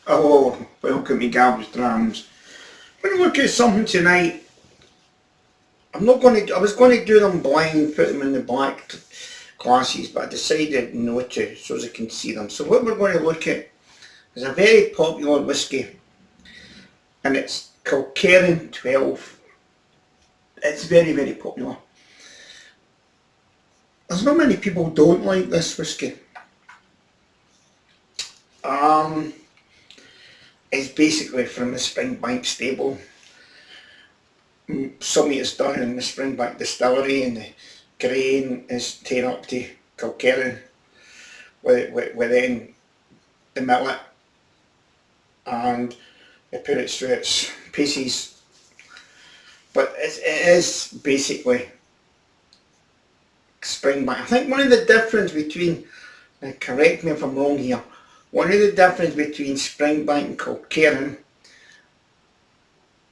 Hello, welcome to Garbage Drams. I'm going to look at something tonight. I was going to do them blind, put them in the black glasses, but I decided not to, so as I can see them. So what we're going to look at is a very popular whisky, and it's Kilkerran 12. It's very, very popular. There's not many people who don't like this whisky. Um, it's basically from the Springbank stable. Some of it's done in the Springbank distillery, and the grain is taken up to Kilkerran within the millet, and they put it through its paces. But it is basically Springbank. I think one of the difference between, and correct me if I'm wrong here, one of the difference between Springbank and Kilkerran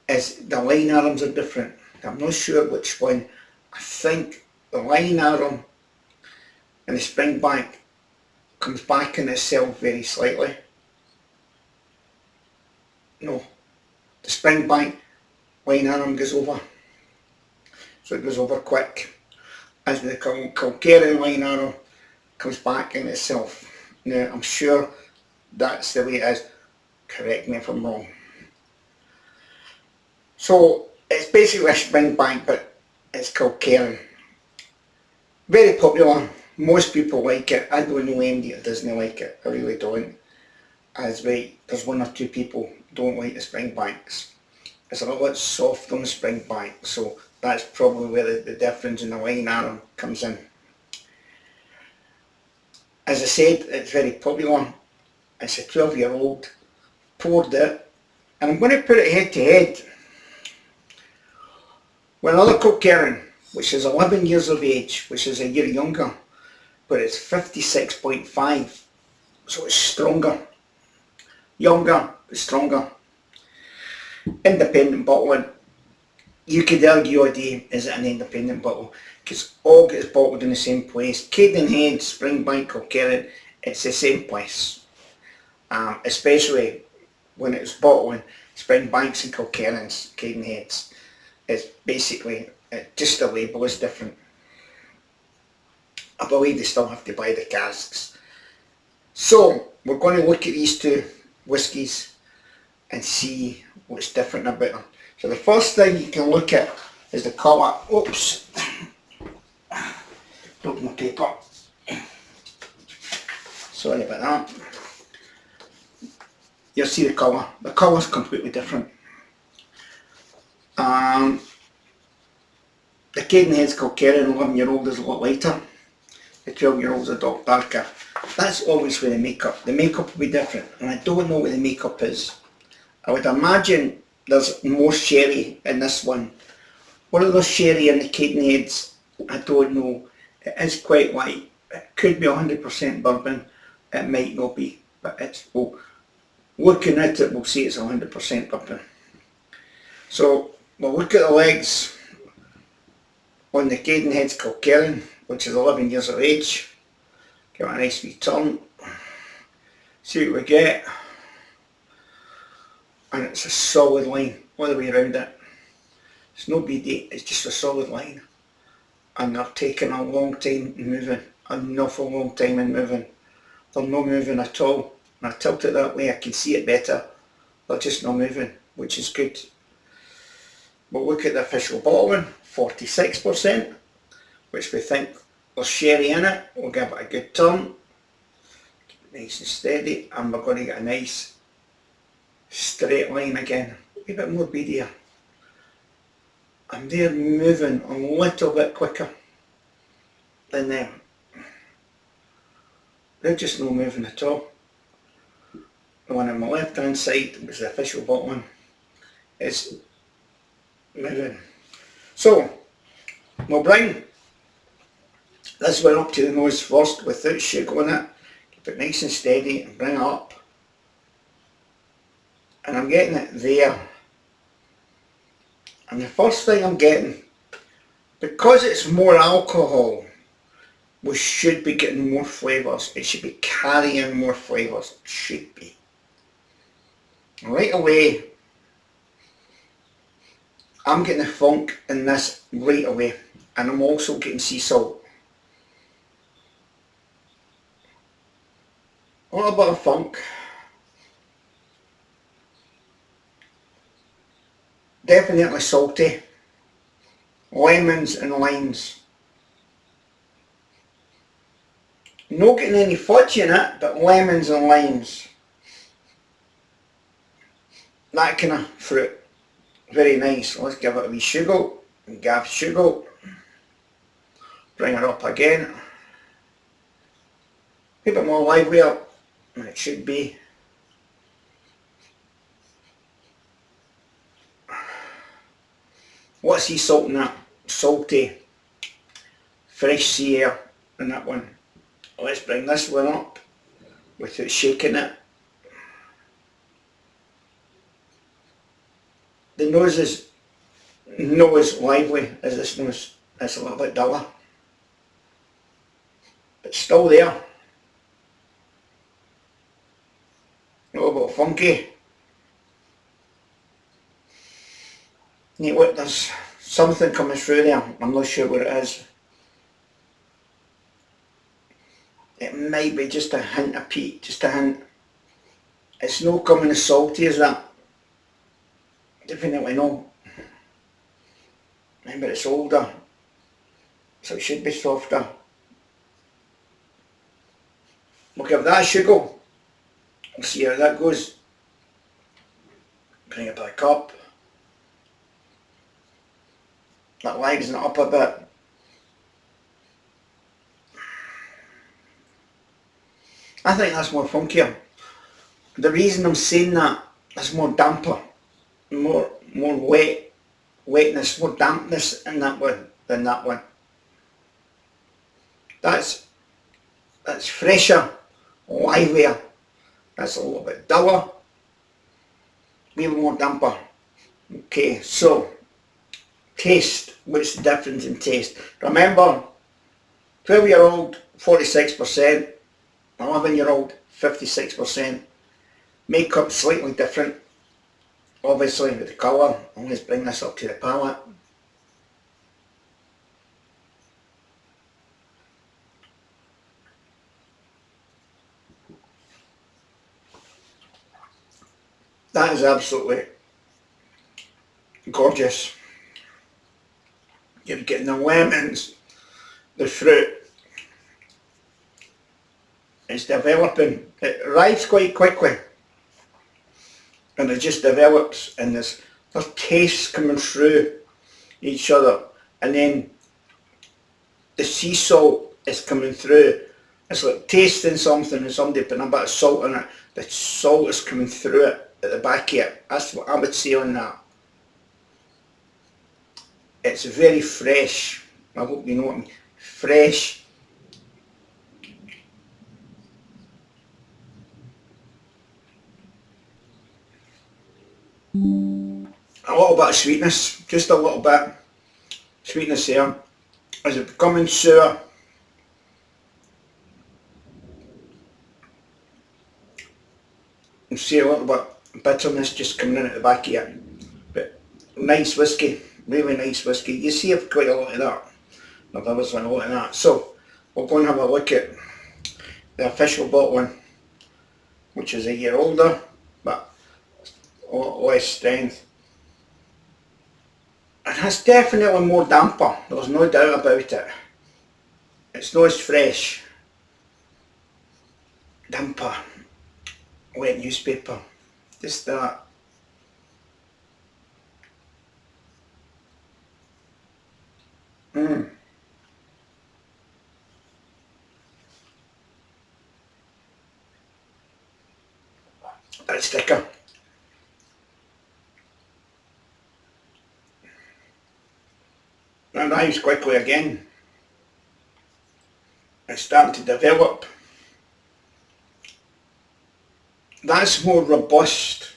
is the line arms are different. I'm not sure which one. I think the line arm in the Springbank comes back in itself very slightly. No, the Springbank line arm goes over, so it goes over quick. As the Kilkerran line arm comes back in itself. Now I'm sure that's the way it is. Correct me if I'm wrong. So it's basically a Springbank, but it's Kilkerran. Very popular. Most people like it. I don't know anybody that doesn't like it. I really don't. As right, there's one or two people who don't like the Springbanks. It's a little bit soft on the Springbank, so that's probably where the difference in the line arm comes in. As I said, it's very popular. It's a 12-year-old. Poured it, and I'm going to put it head to head with another Kilkerran, which is 11 years of age, which is a year younger, but it's 56.5, so it's stronger. Younger, but stronger. Independent bottling. You could argue all day, is it an independent bottle? Because all gets bottled in the same place. Cadenheads, Springbank, Kilkerran, it's the same place. Especially when it's bottling Springbanks and Kilkerrans, Cadenheads. It's basically, just the label is different. I believe they still have to buy the casks. So, we're going to look at these two whiskies and see what's different about them. So the first thing you can look at is the colour. Oops, broke my paper. Sorry about that. You'll see the colour. The colour's completely different. The Cadenheads Kilkerran 11-year-old is a lot lighter. The 12-year-old's a lot darker. That's always with the makeup. The makeup will be different, and I don't know what the makeup is. I would imagine there's more sherry in this one. Whether there's sherry in the Cadenheads, I don't know. It is quite light. It could be 100% bourbon. It might not be, but it's, well, looking at it, we'll see it's 100% bourbon. So we'll look at the legs on the Cadenheads Kilkerran, which is 11 years of age. Give it a nice wee turn. See what we get. And it's a solid line all the way around it. It's no BD, it's just a solid line. And they're taking a long time in moving, an awful long time in moving. They're not moving at all. And I tilt it that way, I can see it better. They're just not moving, which is good. We'll look at the official bottling, 46%, which we think there's sherry in it. We'll give it a good turn. Keep it nice and steady, and we're going to get a nice straight line again. A wee bit more beadier. And they're moving a little bit quicker than them. They're just not moving at all. The one on my left hand side, which is the official bottling, is moving. So, we'll bring this one up to the nose first without sugar in it. Keep it nice and steady and bring it up. And I'm getting it there. And the first thing I'm getting, because it's more alcohol, we should be getting more flavours. It should be carrying more flavours. It should be. right away. I'm getting the funk in this right away, and I'm also getting sea salt. A little bit of funk. Definitely salty. Lemons and limes. Not getting any fudge in it, but lemons and limes. That kind of fruit. Very nice. Let's give it a wee sugar. Give sugar. Bring it up again. A bit more livelier than it should be. What's sea salt in that? Salty, fresh sea air in that one. Let's bring this one up without shaking it. The nose is not as lively as this nose. It's a little bit duller, but still there. A little bit funky. Look, there's something coming through there. I'm not sure what it is. It might be just a hint of peat, just a hint. It's not coming as salty as that. Definitely no. Remember, it's older, so it should be softer. We'll give that a sugar. We'll see how that goes. Bring it back up. That lightens it up a bit. I think that's more funkier. The reason I'm saying that is more damper, more wetness, more dampness in that one than that one. That's fresher, livelier. That's a little bit duller, maybe more damper. Okay, so taste. What's the difference in taste? Remember, 12-year-old 46%, 11-year-old 56%. Makeup slightly different, obviously, with the colour. Let's bring this up to the palette. That is absolutely gorgeous. You're getting the lemons, the fruit. It's developing. It arrives quite quickly, and it just develops, and there's tastes coming through each other, and then the sea salt is coming through. It's like tasting something and somebody putting a bit of salt in it. The salt is coming through it at the back of it. That's what I would say on that. It's very fresh. I hope you know what I mean. Fresh. A little bit of sweetness, just a little bit. Sweetness there. Is it becoming sour? You see a little bit of bitterness just coming in at the back of it. But nice whiskey, really nice whiskey. You see I've quite a lot of that. I've always a lot of that. So we'll go and have a look at the official bottling, which is a year older, but a lot less strength. And it's definitely more damper, there's no doubt about it. It's not as fresh. Damper. Wet newspaper. Just that. Bit thicker. And arrives quickly again. It's starting to develop. That's more robust.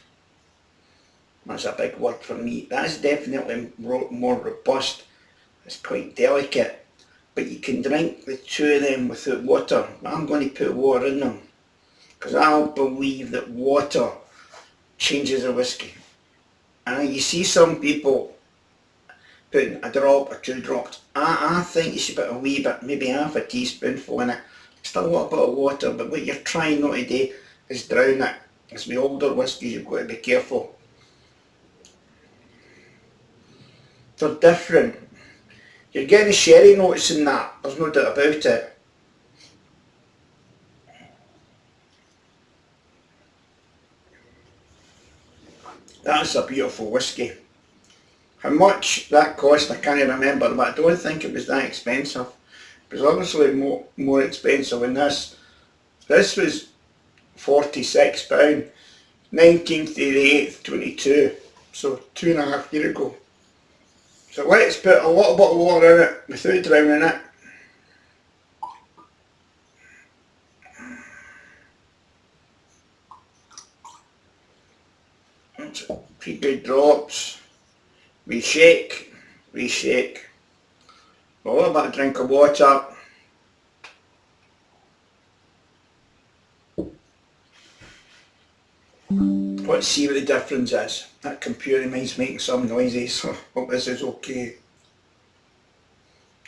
That's a big word for me. That's definitely more robust. It's quite delicate. But you can drink the two of them without water. I'm going to put water in them, because I believe that water changes the whiskey. And you see some people putting a drop or 2 drops. I think you should put a wee bit, maybe half a teaspoonful in it. Still a little bit of water, but what you're trying not to do is drown it. As with older whiskies, you've got to be careful. They're different. You're getting sherry notes in that, there's no doubt about it. That's a beautiful whiskey. How much that cost I can't remember, but I don't think it was that expensive. It was obviously more expensive than this. This was £46, 19th to the 8th, 22, so 2.5 years ago. So let's put a little bit of water in it without drowning it. That's 3 good drops. We shake. A little bit of drink of water. Let's see what the difference is. That computer mind's making some noises, so hope this is okay.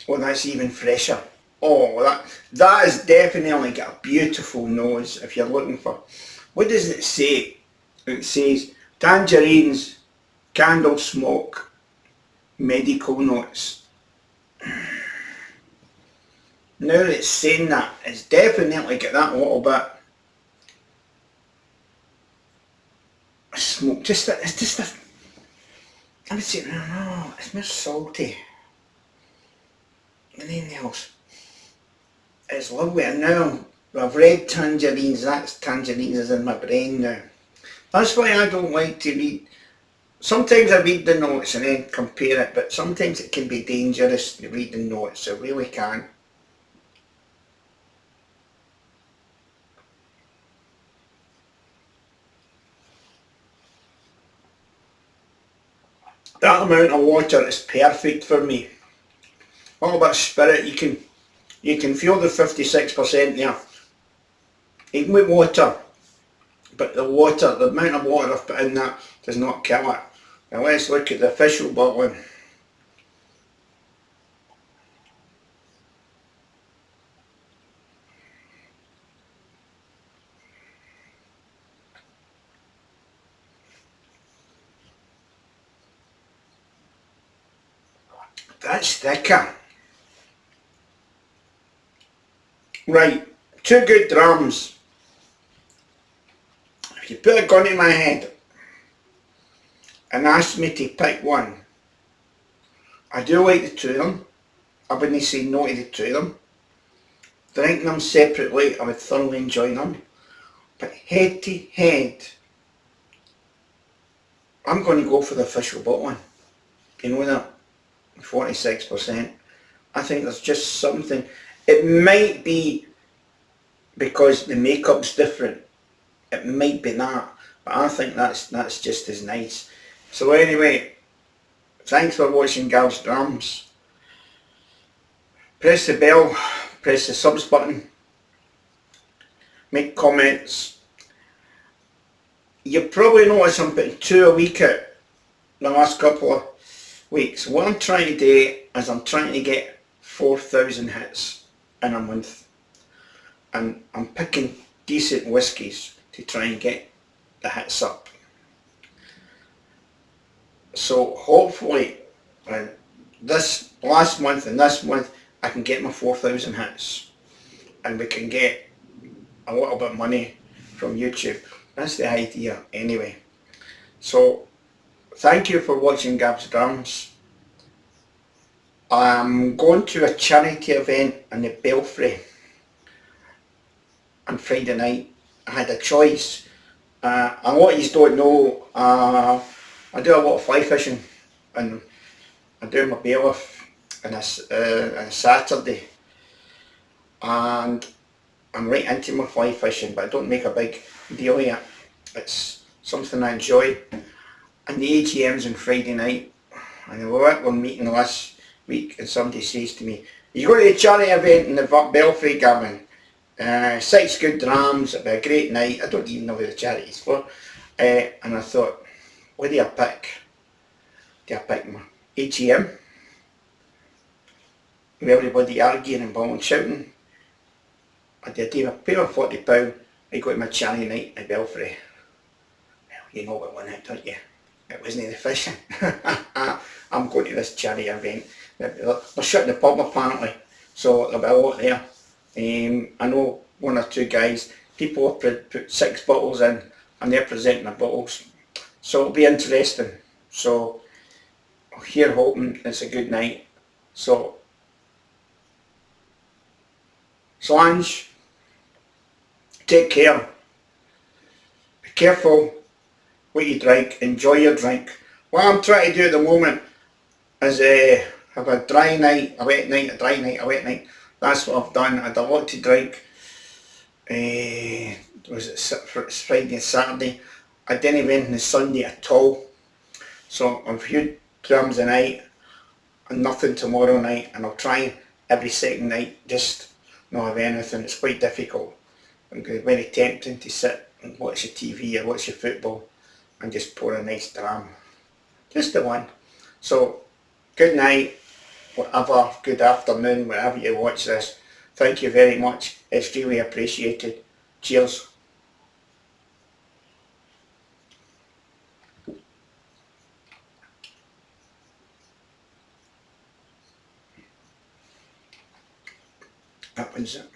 Oh, that's even fresher. Oh, that has definitely got a beautiful nose if you're looking for. What does it say? It says tangerines, candle smoke, medical notes. Now that it's saying that, it's definitely got that little bit of smoke. It's just a, I would say, no, it's more salty than anything else. It's lovely, and now I've read tangerines, that's tangerines is in my brain now. That's why I don't like to read. Sometimes I read the notes and then compare it, but sometimes it can be dangerous to read the notes, it really can. That amount of water is perfect for me. A little bit of spirit, you can feel the 56% there. Even with water, but the amount of water I've put in that does not kill it. Now let's look at the official bottling. That's thicker. Right, 2 good drams. If you put a gun in my head and asked me to pick one, I do like the 2 of them. I wouldn't say no to the 2 of them. Drinking them separately, I would thoroughly enjoy them. But head to head, I'm going to go for the official bottling. You know that? 46%. I think there's just something. It might be because the makeup's different. It might be that, but I think that's just as nice. So anyway, thanks for watching Gav's Drums. Press the bell, press the subs button, make comments. You probably notice I'm putting 2 a week out the last couple of weeks. What I'm trying to do is I'm trying to get 4,000 hits in a month, and I'm picking decent whiskies to try and get the hits up. So hopefully this last month and this month I can get my 4,000 hits and we can get a little bit of money from YouTube. That's the idea anyway. So thank you for watching Gav's Drums. I'm going to a charity event in the Belfry on Friday night. I had a choice. And what you don't know, I do a lot of fly fishing, and I do my bailiff on a Saturday, and I'm right into my fly fishing, but I don't make a big deal of it. It's something I enjoy. And the AGM's on Friday night, and we were at one meeting last week, and somebody says to me, "You go to the charity event in the Belfry, Gavin? 6 good drams, it'll be a great night." I don't even know who the charity's for. and I thought, what do I pick? Do I pick my AGM? With everybody arguing and bawling shouting? Or do I do a pair of £40, I go to my charity night in Belfry? Well, you know what won it, don't you? It wasn't the fishing. I'm going to this charity event. They're shutting the pub apparently, so there'll be a lot there. I know one or two guys, people have put 6 bottles in and they're presenting the bottles. So it'll be interesting. So here hoping it's a good night. So Ange, take care. Be careful what you drink. Enjoy your drink. What I'm trying to do at the moment is have a dry night, a wet night, a dry night, a wet night. That's what I've done. I had a lot to drink. Was it Friday and Saturday? I didn't have anything Sunday at all. So I've a few grams a night and nothing tomorrow night, and I'll try every second night just not have anything. It's quite difficult. It's very tempting to sit and watch the TV or watch the football and just pour a nice dram. Just the one. So good night, whatever, good afternoon, wherever you watch this. Thank you very much. It's really appreciated. Cheers. That was it.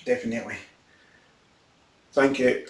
Definitely. Thank you.